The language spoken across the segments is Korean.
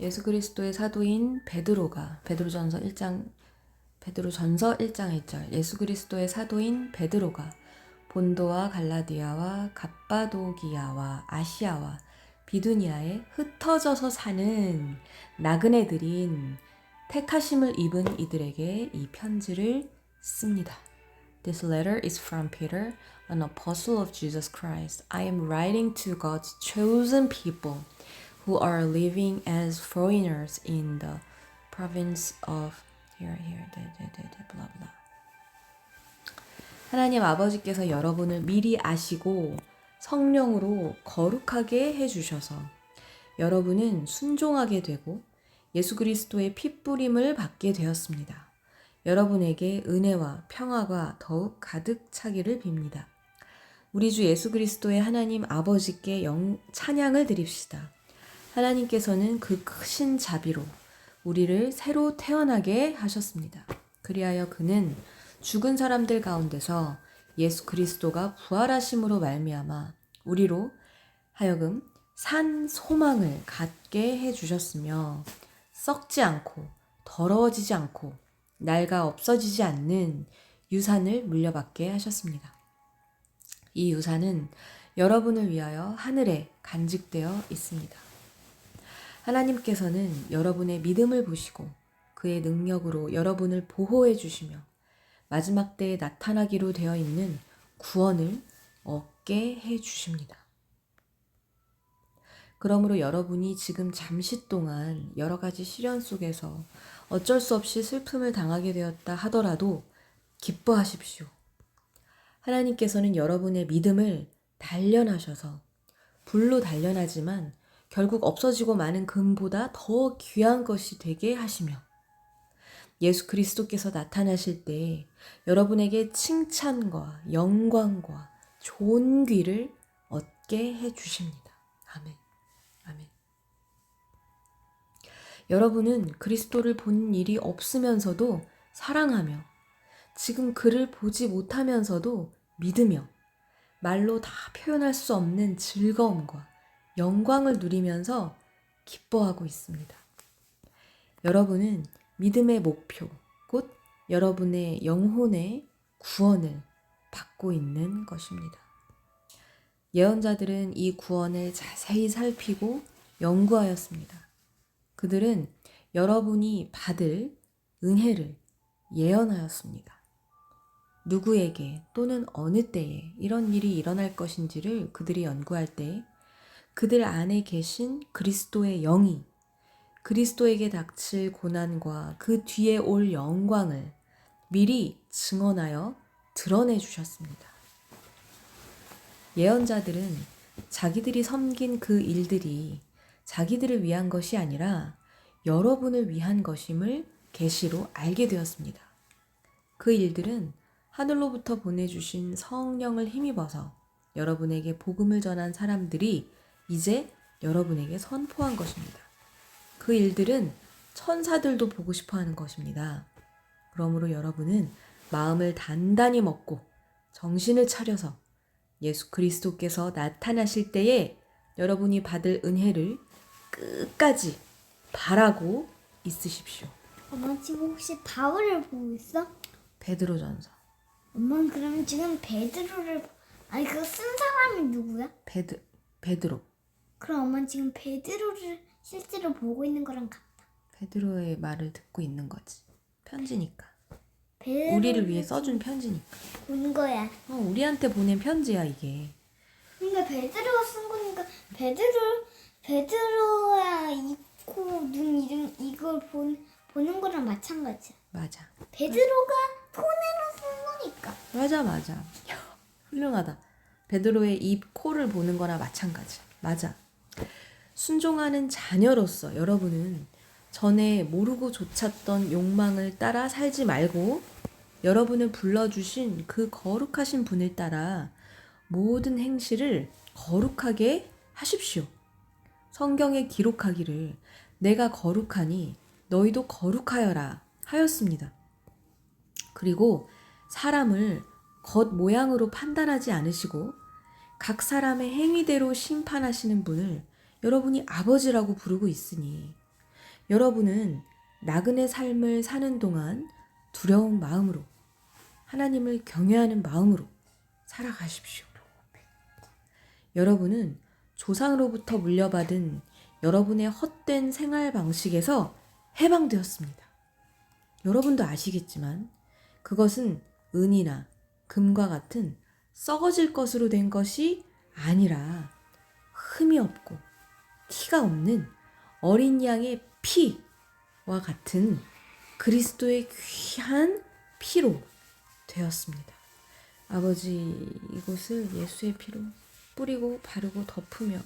예수 그리스도의 사도인 베드로가 베드로전서 1장 1절 예수 그리스도의 사도인 베드로가 본도와 갈라디아와 갑바도기아와 아시아와 비두니아에 흩어져서 사는 나그네들인 택하심을 입은 이들에게 이 편지를 씁니다. This letter is from Peter, an apostle of Jesus Christ. I am writing to God's chosen people who are living as foreigners in the province of blah blah. 하나님 아버지께서 여러분을 미리 아시고 성령으로 거룩하게 해주셔서 여러분은 순종하게 되고 예수 그리스도의 핏부림을 받게 되었습니다. 여러분에게 은혜와 평화가 더욱 가득 차기를 빕니다. 우리 주 예수 그리스도의 하나님 아버지께 찬양을 드립시다. 하나님께서는 그 크신 자비로 우리를 새로 태어나게 하셨습니다. 그리하여 그는 죽은 사람들 가운데서 예수 그리스도가 부활하심으로 말미암아 우리로 하여금 산 소망을 갖게 해주셨으며 썩지 않고 더러워지지 않고 낡아 없어지지 않는 유산을 물려받게 하셨습니다. 이 유산은 여러분을 위하여 하늘에 간직되어 있습니다. 하나님께서는 여러분의 믿음을 보시고 그의 능력으로 여러분을 보호해 주시며 마지막 때에 나타나기로 되어 있는 구원을 얻게 해 주십니다. 그러므로 여러분이 지금 잠시 동안 여러 가지 시련 속에서 어쩔 수 없이 슬픔을 당하게 되었다 하더라도 기뻐하십시오. 하나님께서는 여러분의 믿음을 단련하셔서 불로 단련하지만 결국 없어지고 마는 금보다 더 귀한 것이 되게 하시며 예수 그리스도께서 나타나실 때 여러분에게 칭찬과 영광과 존귀를 얻게 해주십니다. 아멘. 아멘. 여러분은 그리스도를 본 일이 없으면서도 사랑하며 지금 그를 보지 못하면서도 믿으며 말로 다 표현할 수 없는 즐거움과 영광을 누리면서 기뻐하고 있습니다. 여러분은 믿음의 목표, 곧 여러분의 영혼의 구원을 받고 있는 것입니다. 예언자들은 이 구원을 자세히 살피고 연구하였습니다. 그들은 여러분이 받을 은혜를 예언하였습니다. 누구에게 또는 어느 때에 이런 일이 일어날 것인지를 그들이 연구할 때 그들 안에 계신 그리스도의 영이 그리스도에게 닥칠 고난과 그 뒤에 올 영광을 미리 증언하여 드러내 주셨습니다. 예언자들은 자기들이 섬긴 그 일들이 자기들을 위한 것이 아니라 여러분을 위한 것임을 계시로 알게 되었습니다. 그 일들은 하늘로부터 보내주신 성령을 힘입어서 여러분에게 복음을 전한 사람들이 이제 여러분에게 선포한 것입니다. 그 일들은 천사들도 보고 싶어 하는 것입니다. 그러므로 여러분은 마음을 단단히 먹고 정신을 차려서 예수 그리스도께서 나타나실 때에 여러분이 받을 은혜를 끝까지 바라고 있으십시오. 엄마 지금 혹시 바울을 보고 있어? 베드로전서. 엄마는 그럼 지금 베드로를 아니 그거 쓴 사람이 누구야? 베드로. 그럼 엄마는 지금 베드로를 실제로 보고 있는 거랑 같다. 베드로의 말을 듣고 있는 거지. 편지니까. 베드로를 우리를 위해 써준 편지니까. 본 거야. 우리한테 보낸 편지야 이게. 근데 베드로가 쓴 거니까 베드로야 이코 눈 이름 이걸 보는 거랑 마찬가지야. 맞아. 베드로가 폰으로 쓴 거니까. 맞아. 훌륭하다. 베드로의 입, 코를 보는 거나 마찬가지. 맞아. 순종하는 자녀로서 여러분은 전에 모르고 좇았던 욕망을 따라 살지 말고 여러분을 불러주신 그 거룩하신 분을 따라 모든 행실을 거룩하게 하십시오. 성경에 기록하기를 내가 거룩하니 너희도 거룩하여라 하였습니다. 그리고 사람을 겉모양으로 판단하지 않으시고 각 사람의 행위대로 심판하시는 분을 여러분이 아버지라고 부르고 있으니 여러분은 나그네 삶을 사는 동안 두려운 마음으로 하나님을 경외하는 마음으로 살아가십시오. 여러분은 조상으로부터 물려받은 여러분의 헛된 생활 방식에서 해방되었습니다. 여러분도 아시겠지만 그것은 은이나 금과 같은 썩어질 것으로 된 것이 아니라 흠이 없고 티가 없는 어린 양의 피와 같은 그리스도의 귀한 피로 되었습니다. 아버지, 이곳을 예수의 피로 뿌리고 바르고 덮으며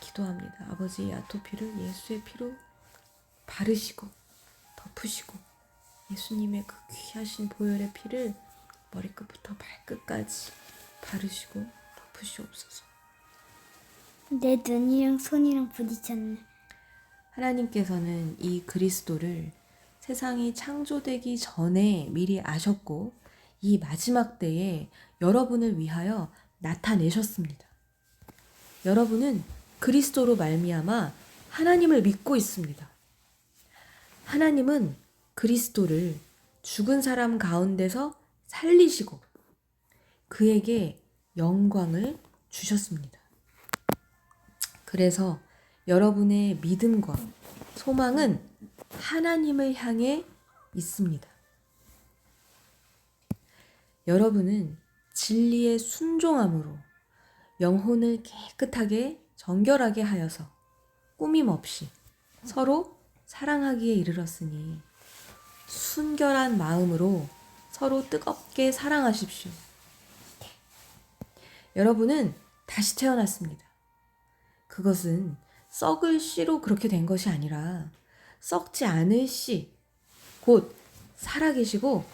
기도합니다. 아버지, 이 아토피를 예수의 피로 바르시고 덮으시고 예수님의 그 귀하신 보혈의 피를 머리끝부터 발끝까지 바르시고 덮으시옵소서. 내 눈이랑 손이랑 부딪혔네. 하나님께서는 이 그리스도를 세상이 창조되기 전에 미리 아셨고 이 마지막 때에 여러분을 위하여 나타내셨습니다. 여러분은 그리스도로 말미암아 하나님을 믿고 있습니다. 하나님은 그리스도를 죽은 사람 가운데서 살리시고 그에게 영광을 주셨습니다. 그래서 여러분의 믿음과 소망은 하나님을 향해 있습니다. 여러분은 진리의 순종함으로 영혼을 깨끗하게 정결하게 하여서 꾸밈 없이 서로 사랑하기에 이르렀으니 순결한 마음으로 서로 뜨겁게 사랑하십시오. 여러분은 다시 태어났습니다. 그것은 썩을 씨로 그렇게 된 것이 아니라 썩지 않을 씨, 곧 살아계시고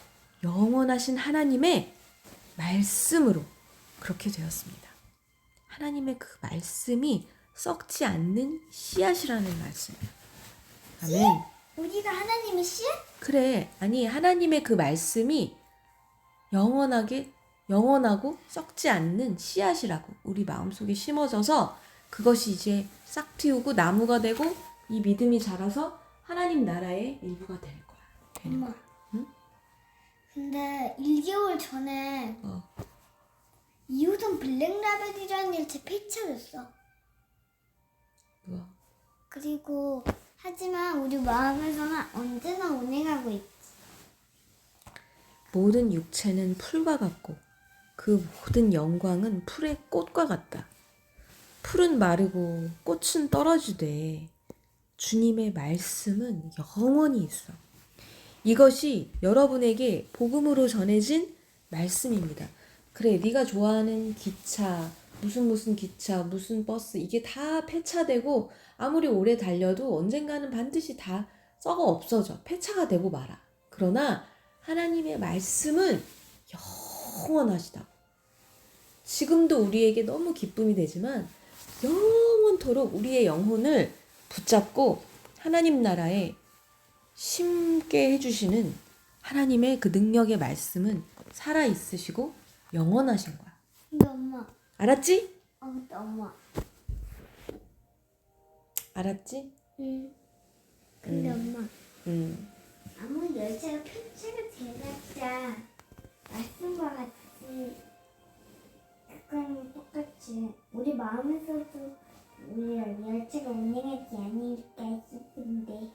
영원하신 하나님의 말씀으로 그렇게 되었습니다. 하나님의 그 말씀이 썩지 않는 씨앗이라는 말씀이에요. 아멘. 우리가 하나님의 씨앗? 그래, 아니 하나님의 그 말씀이 영원하고 썩지 않는 씨앗이라고 우리 마음속에 심어져서 그것이 이제 싹 틔우고 나무가 되고 이 믿음이 자라서 하나님 나라의 일부가 될 거야. 되는 엄마. 거야. 응? 근데 1개월 전에 이호선 블랙라벨이라는 일체 폐차됐어. 뭐야? 그리고 하지만 우리 마음에서는 언제나 운행하고 있지. 모든 육체는 풀과 같고 그 모든 영광은 풀의 꽃과 같다. 풀은 마르고 꽃은 떨어지되 주님의 말씀은 영원히 있어. 이것이 여러분에게 복음으로 전해진 말씀입니다. 그래, 네가 좋아하는 기차, 무슨 기차, 무슨 버스 이게 다 폐차되고 아무리 오래 달려도 언젠가는 반드시 다 썩어 없어져. 폐차가 되고 말아. 그러나 하나님의 말씀은 영원하시다고. 지금도 우리에게 너무 기쁨이 되지만 영원토록 우리의 영혼을 붙잡고 하나님 나라에 심게 해주시는 하나님의 그 능력의 말씀은 살아있으시고 영원하신 거야. 근데 엄마. 알았지? 근데 엄마. 알았지? 응. 근데 엄마. 아무리 열차가 폐차가 돼봤자 말씀과 같이 그건 똑같이 우리 마음에서도 우리 열차가 운행하지 않을까 싶은데.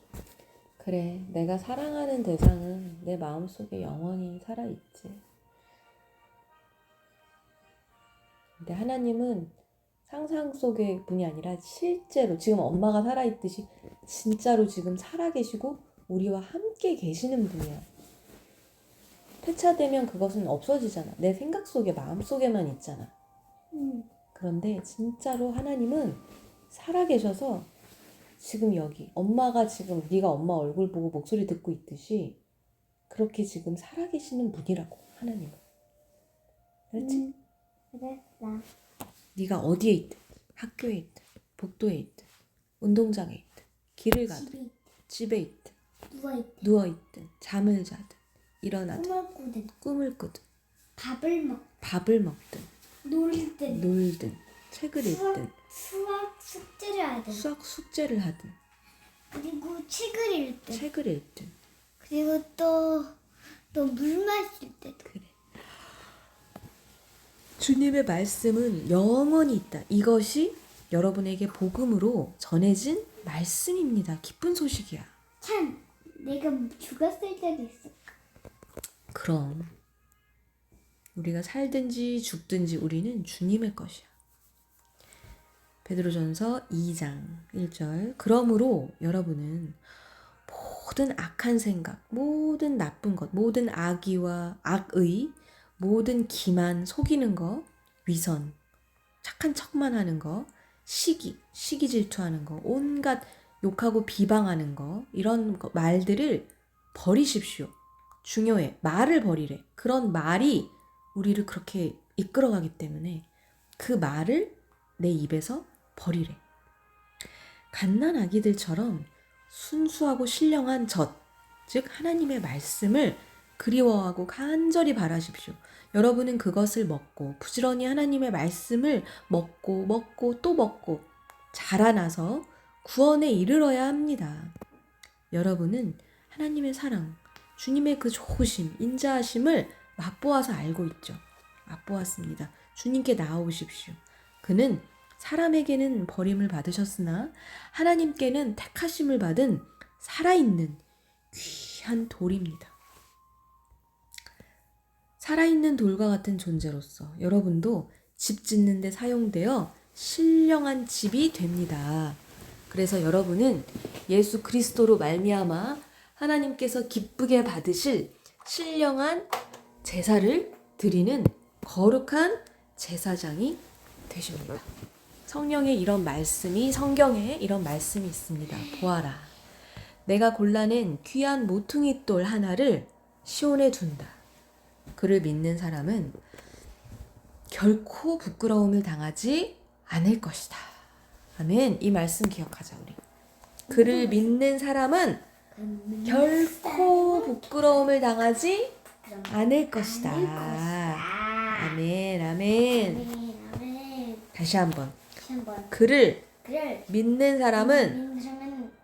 그래, 내가 사랑하는 대상은 내 마음속에 영원히 살아있지. 근데 하나님은 상상 속의 분이 아니라 실제로 지금 엄마가 살아있듯이 진짜로 지금 살아계시고 우리와 함께 계시는 분이야. 폐차되면 그것은 없어지잖아. 내 생각 속에, 마음 속에만 있잖아. 그런데 진짜로 하나님은 살아계셔서 지금 여기 엄마가 지금 네가 엄마 얼굴 보고 목소리 듣고 있듯이 그렇게 지금 살아계시는 분이라고. 하나님은. 그렇지? 그랬어. 네가 어디에 있든, 학교에 있든, 복도에 있든, 운동장에 있든, 길을 가든, 집에 있든, 누워있든, 잠을 자든, 일어나든, 꿈을 꾸든, 밥을 먹든, 놀든, 책을 읽든, 수학 숙제를 하든, 수학 숙제를 하든 그리고 책을 읽을 때. 책을 읽든. 그리고 또 물 마실 때도. 그래. 주님의 말씀은 영원히 있다. 이것이 여러분에게 복음으로 전해진 말씀입니다. 기쁜 소식이야. 참, 내가 죽었을 때도 있어. 그럼 우리가 살든지 죽든지 우리는 주님의 것이야. 베드로전서 2장 1절. 그러므로 여러분은 모든 악한 생각, 모든 나쁜 것, 모든 악의와 악의, 모든 기만, 속이는 거, 위선, 착한 척만 하는 거, 시기 질투하는 거, 온갖 욕하고 비방하는 거, 이런 말들을 버리십시오. 중요해. 말을 버리래. 그런 말이 우리를 그렇게 이끌어가기 때문에 그 말을 내 입에서 버리래. 갓난 아기들처럼 순수하고 신령한 젖, 즉 하나님의 말씀을 그리워하고 간절히 바라십시오. 여러분은 그것을 먹고 부지런히 하나님의 말씀을 먹고 또 먹고 자라나서 구원에 이르러야 합니다. 여러분은 하나님의 사랑, 주님의 그 좋으심, 인자하심을 맛보아서 알고 있죠. 맛보았습니다. 주님께 나아오십시오. 그는 사람에게는 버림을 받으셨으나 하나님께는 택하심을 받은 살아있는 귀한 돌입니다. 살아있는 돌과 같은 존재로서 여러분도 집 짓는 데 사용되어 신령한 집이 됩니다. 그래서 여러분은 예수 그리스도로 말미암아 하나님께서 기쁘게 받으실 신령한 제사를 드리는 거룩한 제사장이 되십니다. 성령의 이런 말씀이, 성경에 이런 말씀이 있습니다. 보아라, 내가 골라낸 귀한 모퉁이 돌 하나를 시온에 둔다. 그를 믿는 사람은 결코 부끄러움을 당하지 않을 것이다. 아멘. 이 말씀 기억하자 우리. 그를 믿는 사람은 결코 부끄러움을 당하지 않을 것이다. 아멘, 아멘. 다시 한번. 그를 믿는 사람은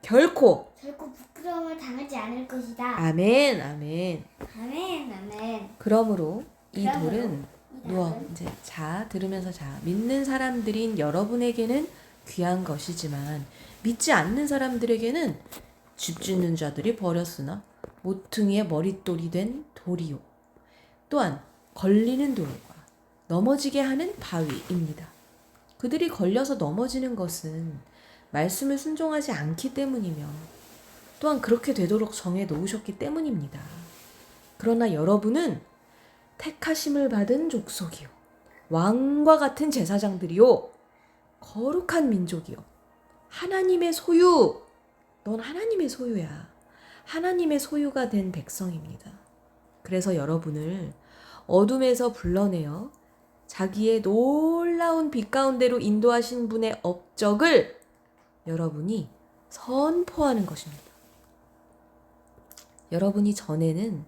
결코 부끄러움을 당하지 않을 것이다. 아멘, 아멘. 아멘. 그러므로 이 돌은 누워 이제 들으면서 믿는 사람들인 여러분에게는 귀한 것이지만 믿지 않는 사람들에게는 집 짓는 자들이 버렸으나 모퉁이의 머릿돌이 된 돌이요. 또한 걸리는 돌과 넘어지게 하는 바위입니다. 그들이 걸려서 넘어지는 것은 말씀을 순종하지 않기 때문이며 또한 그렇게 되도록 정해 놓으셨기 때문입니다. 그러나 여러분은 택하심을 받은 족속이요, 왕과 같은 제사장들이요, 거룩한 민족이요, 하나님의 소유. 넌 하나님의 소유야. 하나님의 소유가 된 백성입니다. 그래서 여러분을 어둠에서 불러내어 자기의 놀라운 빛 가운데로 인도하신 분의 업적을 여러분이 선포하는 것입니다. 여러분이 전에는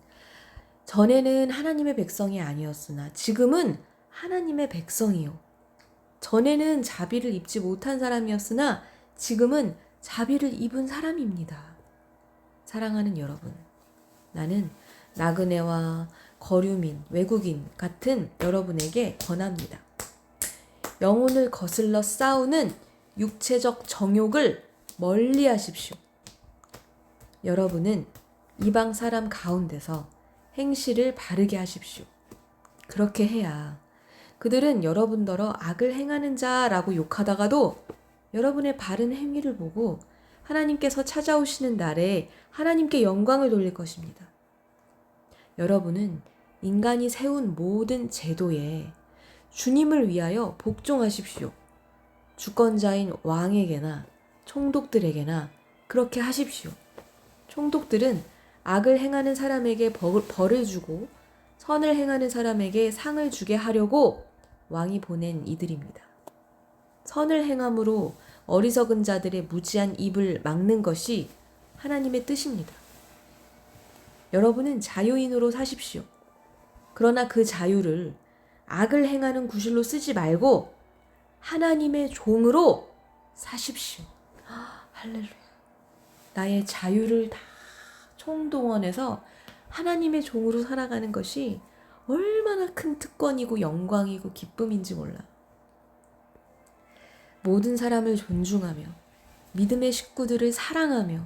하나님의 백성이 아니었으나 지금은 하나님의 백성이요. 전에는 자비를 입지 못한 사람이었으나 지금은 자비를 입은 사람입니다. 사랑하는 여러분, 나는 나그네와 거류민, 외국인 같은 여러분에게 권합니다. 영혼을 거슬러 싸우는 육체적 정욕을 멀리 하십시오. 여러분은 이방 사람 가운데서 행실을 바르게 하십시오. 그렇게 해야 그들은 여러분더러 악을 행하는 자라고 욕하다가도 여러분의 바른 행위를 보고 하나님께서 찾아오시는 날에 하나님께 영광을 돌릴 것입니다. 여러분은 인간이 세운 모든 제도에 주님을 위하여 복종하십시오. 주권자인 왕에게나 총독들에게나 그렇게 하십시오. 총독들은 악을 행하는 사람에게 벌을 주고 선을 행하는 사람에게 상을 주게 하려고 왕이 보낸 이들입니다. 선을 행함으로 어리석은 자들의 무지한 입을 막는 것이 하나님의 뜻입니다. 여러분은 자유인으로 사십시오. 그러나 그 자유를 악을 행하는 구실로 쓰지 말고 하나님의 종으로 사십시오. 할렐루야. 나의 자유를 다 총동원해서 하나님의 종으로 살아가는 것이 얼마나 큰 특권이고 영광이고 기쁨인지 몰라. 모든 사람을 존중하며 믿음의 식구들을 사랑하며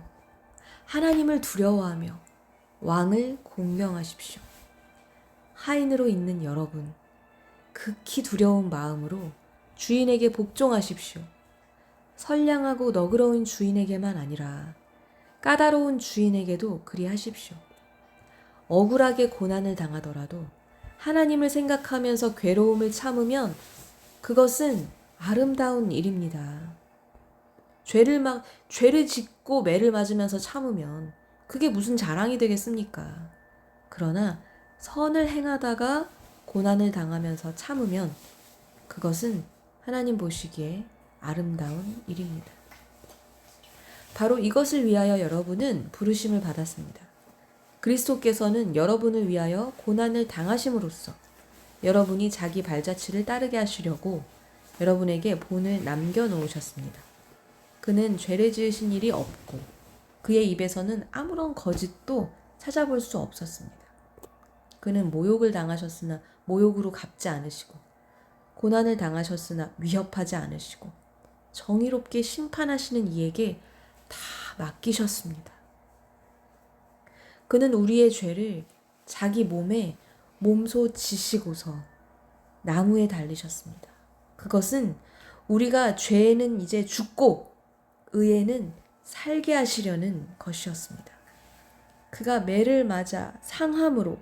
하나님을 두려워하며 왕을 공경하십시오. 하인으로 있는 여러분, 극히 두려운 마음으로 주인에게 복종하십시오. 선량하고 너그러운 주인에게만 아니라 까다로운 주인에게도 그리하십시오. 억울하게 고난을 당하더라도 하나님을 생각하면서 괴로움을 참으면 그것은 아름다운 일입니다. 죄를 짓고 매를 맞으면서 참으면 그게 무슨 자랑이 되겠습니까? 그러나 선을 행하다가 고난을 당하면서 참으면 그것은 하나님 보시기에 아름다운 일입니다. 바로 이것을 위하여 여러분은 부르심을 받았습니다. 그리스도께서는 여러분을 위하여 고난을 당하심으로써 여러분이 자기 발자취를 따르게 하시려고 여러분에게 본을 남겨놓으셨습니다. 그는 죄를 지으신 일이 없고 그의 입에서는 아무런 거짓도 찾아볼 수 없었습니다. 그는 모욕을 당하셨으나 모욕으로 갚지 않으시고 고난을 당하셨으나 위협하지 않으시고 정의롭게 심판하시는 이에게 다 맡기셨습니다. 그는 우리의 죄를 자기 몸에 몸소 지시고서 나무에 달리셨습니다. 그것은 우리가 죄에는 이제 죽고 의에는 살게 하시려는 것이었습니다. 그가 매를 맞아 상함으로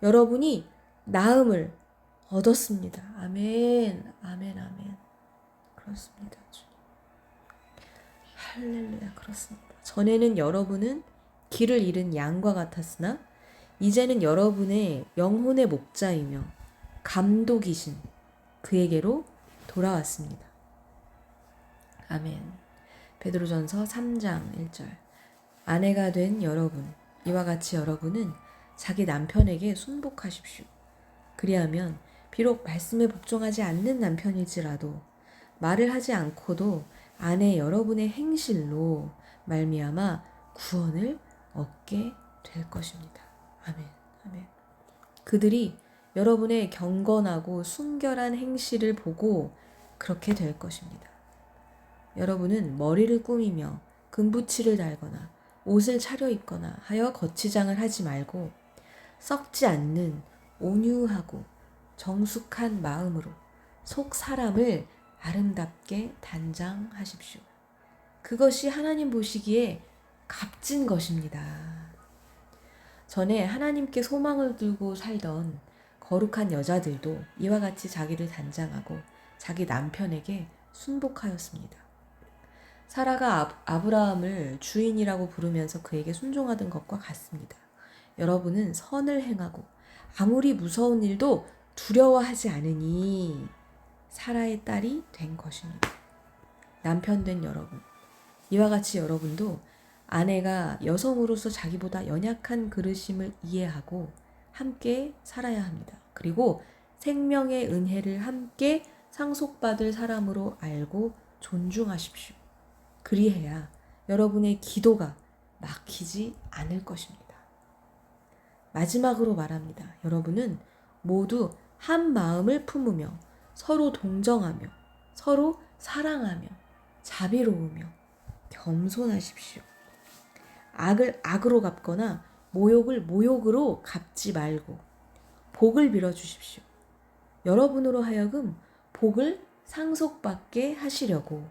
여러분이 나음을 얻었습니다. 아멘, 아멘, 아멘. 그렇습니다. 할렐루야, 그렇습니다. 전에는 여러분은 길을 잃은 양과 같았으나 이제는 여러분의 영혼의 목자이며 감독이신 그에게로 돌아왔습니다. 아멘. 베드로전서 3장 1절. 아내가 된 여러분, 이와 같이 여러분은 자기 남편에게 순복하십시오. 그리하면 비록 말씀에 복종하지 않는 남편일지라도 말을 하지 않고도 아내 여러분의 행실로 말미암아 구원을 얻게 될 것입니다. 아멘, 아멘. 그들이 여러분의 경건하고 순결한 행실을 보고 그렇게 될 것입니다. 여러분은 머리를 꾸미며 금붙이를 달거나 옷을 차려입거나 하여 거치장을 하지 말고 썩지 않는 온유하고 정숙한 마음으로 속 사람을 아름답게 단장하십시오. 그것이 하나님 보시기에 값진 것입니다. 전에 하나님께 소망을 두고 살던 거룩한 여자들도 이와 같이 자기를 단장하고 자기 남편에게 순복하였습니다. 사라가 아브라함을 주인이라고 부르면서 그에게 순종하던 것과 같습니다. 여러분은 선을 행하고 아무리 무서운 일도 두려워하지 않으니 사라의 딸이 된 것입니다. 남편 된 여러분, 이와 같이 여러분도 아내가 여성으로서 자기보다 연약한 그릇임을 이해하고 함께 살아야 합니다. 그리고 생명의 은혜를 함께 상속받을 사람으로 알고 존중하십시오. 그리해야 여러분의 기도가 막히지 않을 것입니다. 마지막으로 말합니다. 여러분은 모두 한 마음을 품으며 서로 동정하며 서로 사랑하며 자비로우며 겸손하십시오. 악을 악으로 갚거나 모욕을 모욕으로 갚지 말고 복을 빌어주십시오. 여러분으로 하여금 복을 상속받게 하시려고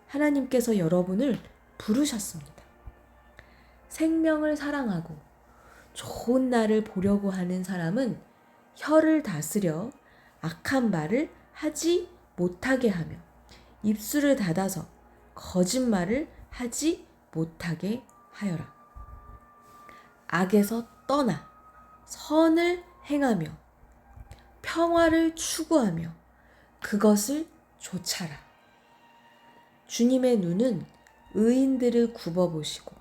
하나님께서 여러분을 부르셨습니다. 생명을 사랑하고 좋은 날을 보려고 하는 사람은 혀를 다스려 악한 말을 하지 못하게 하며 입술을 닫아서 거짓말을 하지 못하게 하여라. 악에서 떠나 선을 행하며 평화를 추구하며 그것을 좇아라. 주님의 눈은 의인들을 굽어보시고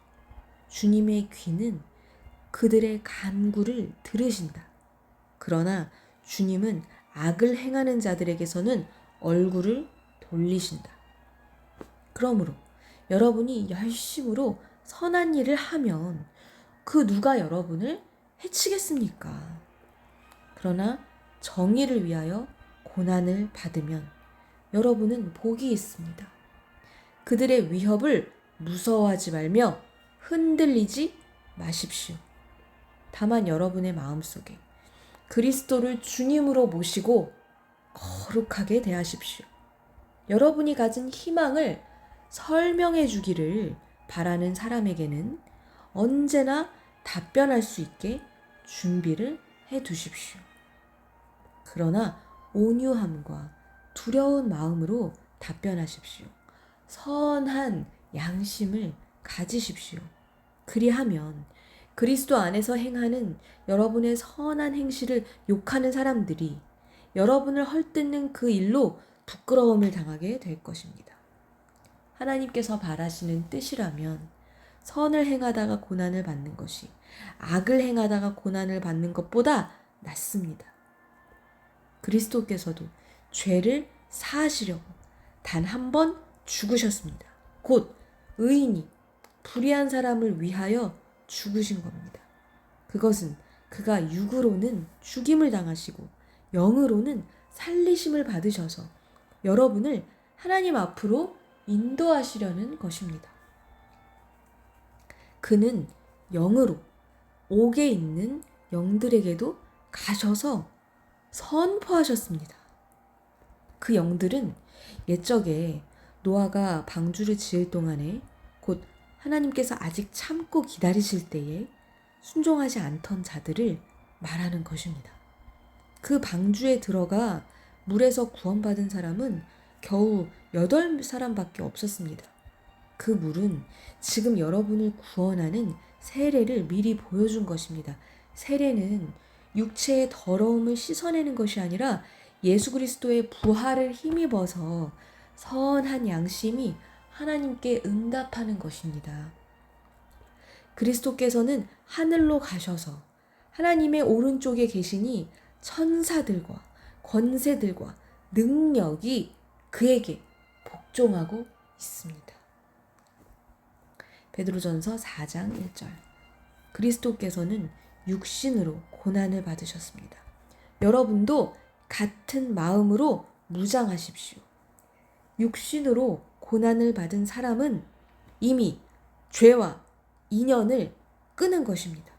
주님의 귀는 그들의 간구를 들으신다. 그러나 주님은 악을 행하는 자들에게서는 얼굴을 돌리신다. 그러므로 여러분이 열심으로 선한 일을 하면 그 누가 여러분을 해치겠습니까? 그러나 정의를 위하여 고난을 받으면 여러분은 복이 있습니다. 그들의 위협을 무서워하지 말며 흔들리지 마십시오. 다만 여러분의 마음속에 그리스도를 주님으로 모시고 거룩하게 대하십시오. 여러분이 가진 희망을 설명해 주기를 바라는 사람에게는 언제나 답변할 수 있게 준비를 해 두십시오. 그러나 온유함과 두려운 마음으로 답변하십시오. 선한 양심을 가지십시오. 그리하면 그리스도 안에서 행하는 여러분의 선한 행실을 욕하는 사람들이 여러분을 헐뜯는 그 일로 부끄러움을 당하게 될 것입니다. 하나님께서 바라시는 뜻이라면 선을 행하다가 고난을 받는 것이 악을 행하다가 고난을 받는 것보다 낫습니다. 그리스도께서도 죄를 사하시려고 단 한 번 죽으셨습니다. 곧 의인이 불의한 사람을 위하여 죽으신 겁니다. 그것은 그가 육으로는 죽임을 당하시고 영으로는 살리심을 받으셔서 여러분을 하나님 앞으로 인도하시려는 것입니다. 그는 영으로 옥에 있는 영들에게도 가셔서 선포하셨습니다. 그 영들은 옛적에 노아가 방주를 지을 동안에 곧 하나님께서 아직 참고 기다리실 때에 순종하지 않던 자들을 말하는 것입니다. 그 방주에 들어가 물에서 구원받은 사람은 겨우 8사람밖에 없었습니다. 그 물은 지금 여러분을 구원하는 세례를 미리 보여준 것입니다. 세례는 육체의 더러움을 씻어내는 것이 아니라 예수 그리스도의 부활을 힘입어서 선한 양심이 하나님께 응답하는 것입니다. 그리스도께서는 하늘로 가셔서 하나님의 오른쪽에 계시니 천사들과 권세들과 능력이 그에게 복종하고 있습니다. 베드로전서 4장 1절. 그리스도께서는 육신으로 고난을 받으셨습니다. 여러분도 같은 마음으로 무장하십시오. 육신으로 고난을 받은 사람은 이미 죄와 인연을 끊은 것입니다.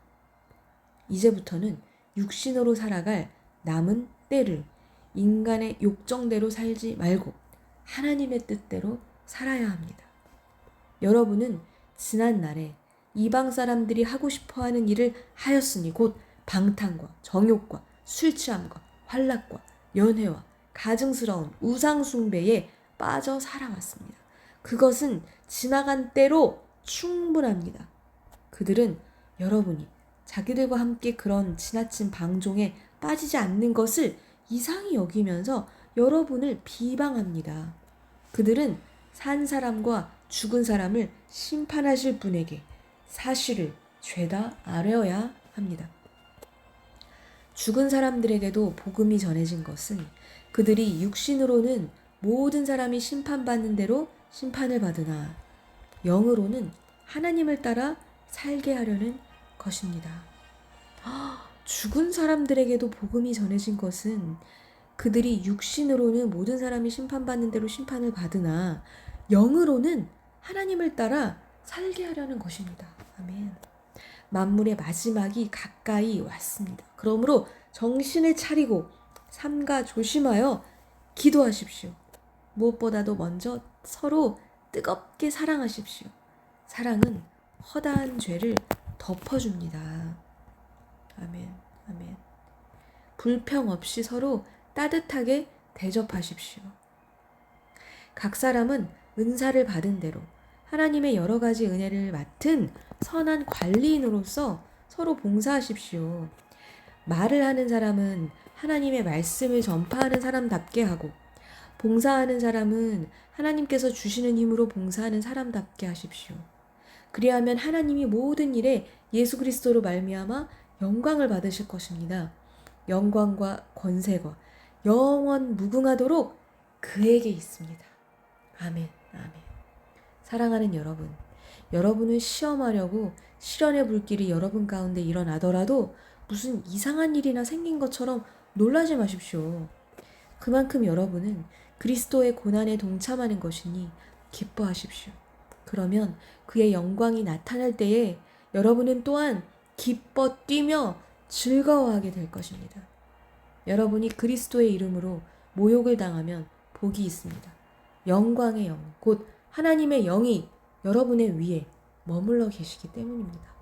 이제부터는 육신으로 살아갈 남은 때를 인간의 욕정대로 살지 말고 하나님의 뜻대로 살아야 합니다. 여러분은 지난날에 이방 사람들이 하고 싶어하는 일을 하였으니 곧 방탕과 정욕과 술 취함과 환락과 연회와 가증스러운 우상 숭배에 빠져 살아왔습니다. 그것은 지나간 때로 충분합니다. 그들은 여러분이 자기들과 함께 그런 지나친 방종에 빠지지 않는 것을 이상히 여기면서 여러분을 비방합니다. 그들은 산 사람과 죽은 사람을 심판하실 분에게 사실을 죄다 아뢰어야 합니다. 죽은 사람들에게도 복음이 전해진 것은 그들이 육신으로는 모든 사람이 심판받는 대로 심판을 받으나 영으로는 하나님을 따라 살게 하려는 것입니다. 죽은 사람들에게도 복음이 전해진 것은 그들이 육신으로는 모든 사람이 심판받는 대로 심판을 받으나 영으로는 하나님을 따라 살게 하려는 것입니다. 아멘. 만물의 마지막이 가까이 왔습니다. 그러므로 정신을 차리고 삼가 조심하여 기도하십시오. 무엇보다도 먼저 서로 뜨겁게 사랑하십시오. 사랑은 허다한 죄를 덮어줍니다. 아멘, 아멘. 불평 없이 서로 따뜻하게 대접하십시오. 각 사람은 은사를 받은 대로 하나님의 여러 가지 은혜를 맡은 선한 관리인으로서 서로 봉사하십시오. 말을 하는 사람은 하나님의 말씀을 전파하는 사람답게 하고 봉사하는 사람은 하나님께서 주시는 힘으로 봉사하는 사람답게 하십시오. 그리하면 하나님이 모든 일에 예수 그리스도로 말미암아 영광을 받으실 것입니다. 영광과 권세가 영원 무궁하도록 그에게 있습니다. 아멘, 아멘. 사랑하는 여러분, 여러분을 시험하려고 시련의 불길이 여러분 가운데 일어나더라도 무슨 이상한 일이나 생긴 것처럼 놀라지 마십시오. 그만큼 여러분은 그리스도의 고난에 동참하는 것이니 기뻐하십시오. 그러면 그의 영광이 나타날 때에 여러분은 또한 기뻐 뛰며 즐거워하게 될 것입니다. 여러분이 그리스도의 이름으로 모욕을 당하면 복이 있습니다. 영광의 영, 곧 하나님의 영이 여러분의 위에 머물러 계시기 때문입니다.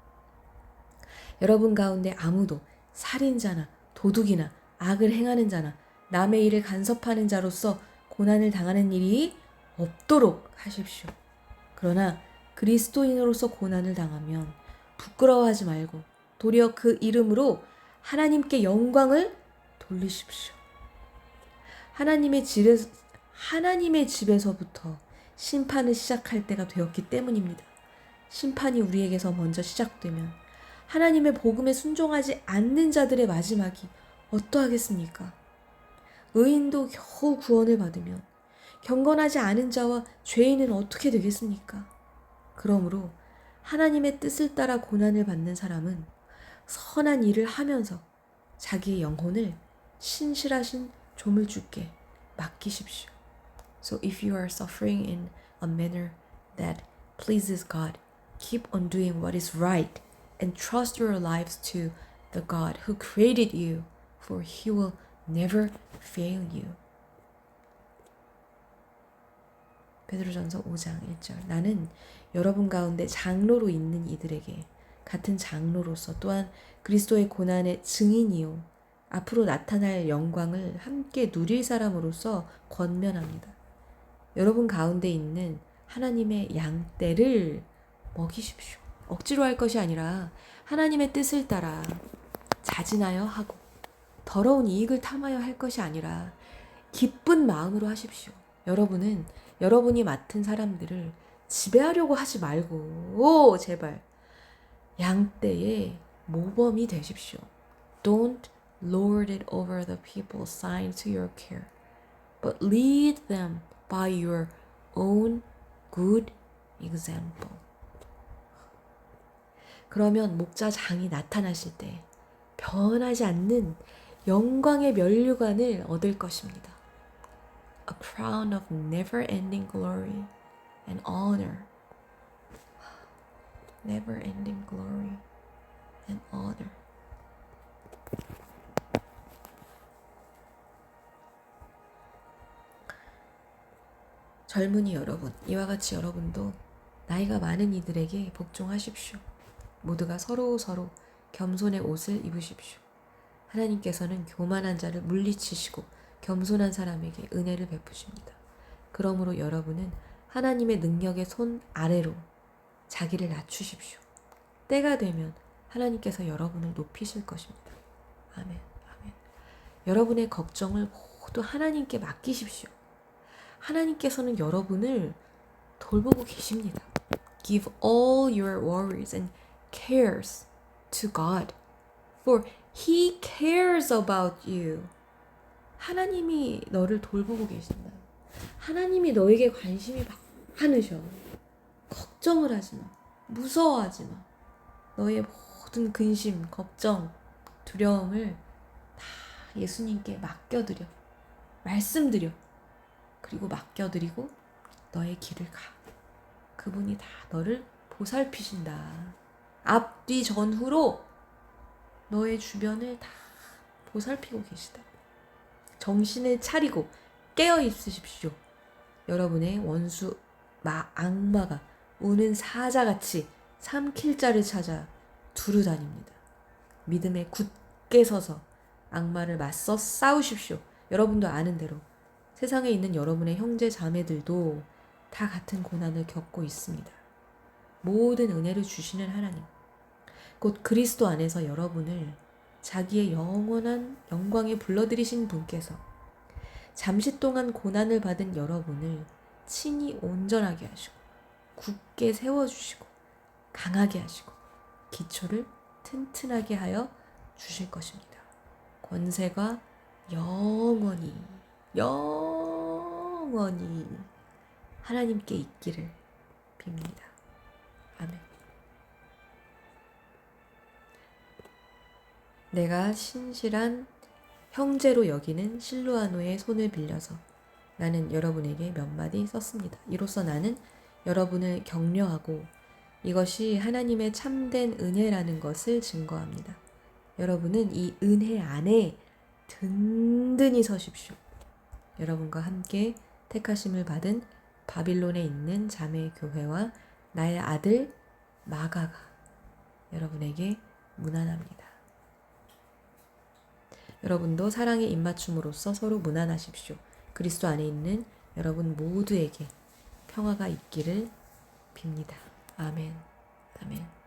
여러분 가운데 아무도 살인자나 도둑이나 악을 행하는 자나 남의 일을 간섭하는 자로서 고난을 당하는 일이 없도록 하십시오. 그러나 그리스도인으로서 고난을 당하면 부끄러워하지 말고 도리어 그 이름으로 하나님께 영광을 돌리십시오. 하나님의 집에서부터 심판을 시작할 때가 되었기 때문입니다. 심판이 우리에게서 먼저 시작되면 하나님의 복음에 순종하지 않는 자들의 마지막이 어떠하겠습니까? 의인도 겨우 구원을 받으면 경건하지 않은 자와 죄인은 어떻게 되겠습니까? 그러므로 하나님의 뜻을 따라 고난을 받는 사람은 선한 일을 하면서 자기의 영혼을 신실하신 조물주께 맡기십시오. So if you are suffering in a manner that pleases God, keep on doing what is right and trust your lives to the God who created you, for He will never fail you. 베드로전서 5장 1절. 나는 여러분 가운데 장로로 있는 이들에게 같은 장로로서 또한 그리스도의 고난의 증인이요 앞으로 나타날 영광을 함께 누릴 사람으로서 권면합니다. 여러분 가운데 있는 하나님의 양떼를 먹이십시오. 억지로 할 것이 아니라 하나님의 뜻을 따라 자진하여 하고 더러운 이익을 탐하여 할 것이 아니라 기쁜 마음으로 하십시오. 여러분은 여러분이 맡은 사람들을 지배하려고 하지 말고 제발 양떼의 모범이 되십시오. Don't lord it over the people assigned to your care, but lead them by your own good example. 그러면 목자장이 나타나실 때 변하지 않는 영광의 면류관을 얻을 것입니다. A crown of never-ending glory and honor. Never-ending glory and honor. 젊은이 여러분, 이와 같이 여러분도 나이가 많은 이들에게 복종하십시오. 모두가 서로 겸손의 옷을 입으십시오. 하나님께서는 교만한 자를 물리치시고 겸손한 사람에게 은혜를 베푸십니다. 그러므로 여러분은 하나님의 능력의 손 아래로 자기를 낮추십시오. 때가 되면 하나님께서 여러분을 높이실 것입니다. 아멘, 아멘. 여러분의 걱정을 모두 하나님께 맡기십시오. 하나님께서는 여러분을 돌보고 계십니다. Give all your worries and cares to God, for He cares about you. 하나님이 너를 돌보고 계신다. 하나님이 너에게 관심이 많으셔. 걱정을 하지 마. 무서워하지 마. 너의 모든 근심, 걱정, 두려움을 다 예수님께 맡겨드려. 말씀드려. 그리고 맡겨드리고 너의 길을 가. 그분이 다 너를 보살피신다. 앞뒤 전후로 너의 주변을 다 보살피고 계시다. 정신을 차리고 깨어 있으십시오. 여러분의 원수 악마가 우는 사자같이 삼킬 자를 찾아 두루다닙니다. 믿음에 굳게 서서 악마를 맞서 싸우십시오. 여러분도 아는 대로 세상에 있는 여러분의 형제 자매들도 다 같은 고난을 겪고 있습니다. 모든 은혜를 주시는 하나님, 곧 그리스도 안에서 여러분을 자기의 영원한 영광에 불러들이신 분께서 잠시 동안 고난을 받은 여러분을 친히 온전하게 하시고 굳게 세워주시고 강하게 하시고 기초를 튼튼하게 하여 주실 것입니다. 권세가 영원히 하나님께 있기를 빕니다. 아멘. 내가 신실한 형제로 여기는 실루아노의 손을 빌려서 나는 여러분에게 몇 마디 썼습니다. 이로써 나는 여러분을 격려하고 이것이 하나님의 참된 은혜라는 것을 증거합니다. 여러분은 이 은혜 안에 든든히 서십시오. 여러분과 함께 택하심을 받은 바빌론에 있는 자매 교회와 나의 아들 마가가 여러분에게 문안합니다. 여러분도 사랑의 입맞춤으로써 서로 문안하십시오. 그리스도 안에 있는 여러분 모두에게 평화가 있기를 빕니다. 아멘. 아멘.